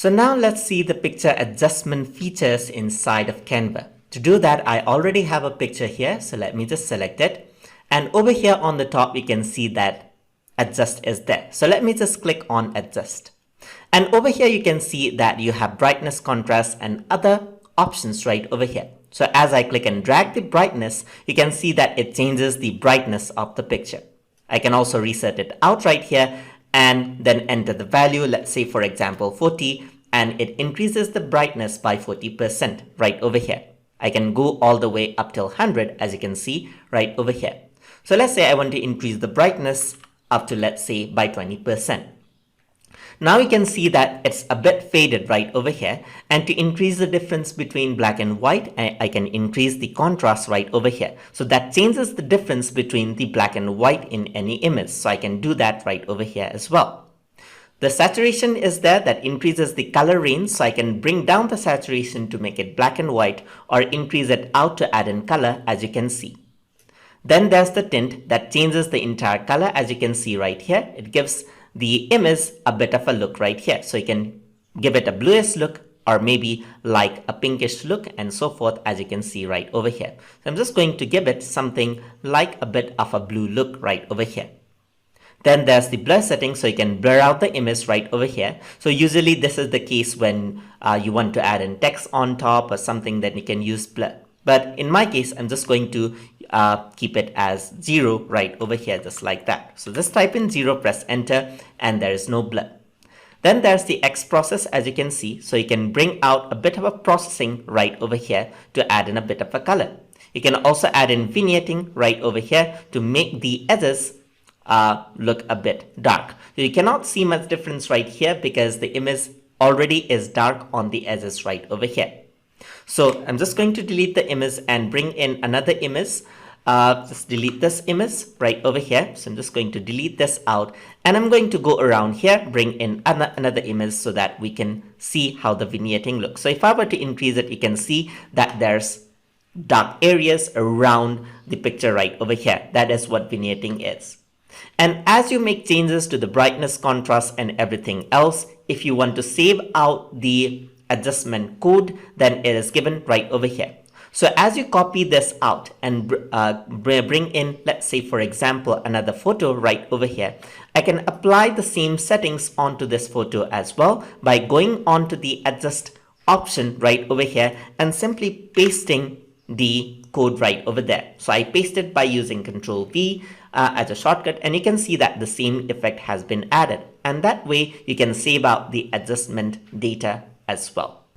So now let's see the picture adjustment features inside of Canva. To do that, I already have a picture here, so let me just select it. And over here on the top, you can see that adjust is there. So let me just click on adjust. And over here, you can see that you have brightness, contrast, and other options right over here. So as I click and drag the brightness, you can see that it changes the brightness of the picture. I can also reset it out right here and then enter the value, let's say for example 40, and it increases the brightness by 40% right over here. I can go all the way up till 100, as you can see right over here. So let's say I want to increase the brightness up to, let's say, by 20%. Now you can see that it's a bit faded right over here, and to increase the difference between black and white, I can increase the contrast right over here. So that changes the difference between the black and white in any image. So I can do that right over here as well. The saturation is there, that increases the color range, so I can bring down the saturation to make it black and white or increase it out to add in color, as you can see. Then there's the tint that changes the entire color, as you can see right here. It gives the image a bit of a look right here. So you can give it a bluish look or maybe like a pinkish look and so forth, as you can see right over here. So I'm just going to give it something like a bit of a blue look right over here. Then there's the blur setting, so you can blur out the image right over here. So usually this is the case when you want to add in text on top or something, that you can use blur. But in my case, I'm just going to keep it as 0 right over here, just like that. So just type in 0, press enter, and there is no blur. Then there's the X process, as you can see. So you can bring out a bit of a processing right over here to add in a bit of a color. You can also add in vignetting right over here to make the edges look a bit dark. So you cannot see much difference right here because the image already is dark on the edges right over here. So I'm just going to delete the image and bring in another image. Just delete this image right over here. So I'm just going to delete this out, and I'm going to go around here, bring in another image so that we can see how the vignetting looks. So if I were to increase it, you can see that there's dark areas around the picture right over here. That is what vignetting is. And as you make changes to the brightness, contrast, and everything else, if you want to save out the adjustment code, then it is given right over here. So as you copy this out and bring in, let's say for example, another photo right over here, I can apply the same settings onto this photo as well by going on to the adjust option right over here and simply pasting the code right over there. So I paste it by using Control V as a shortcut, and you can see that the same effect has been added, and that way you can save out the adjustment data as well.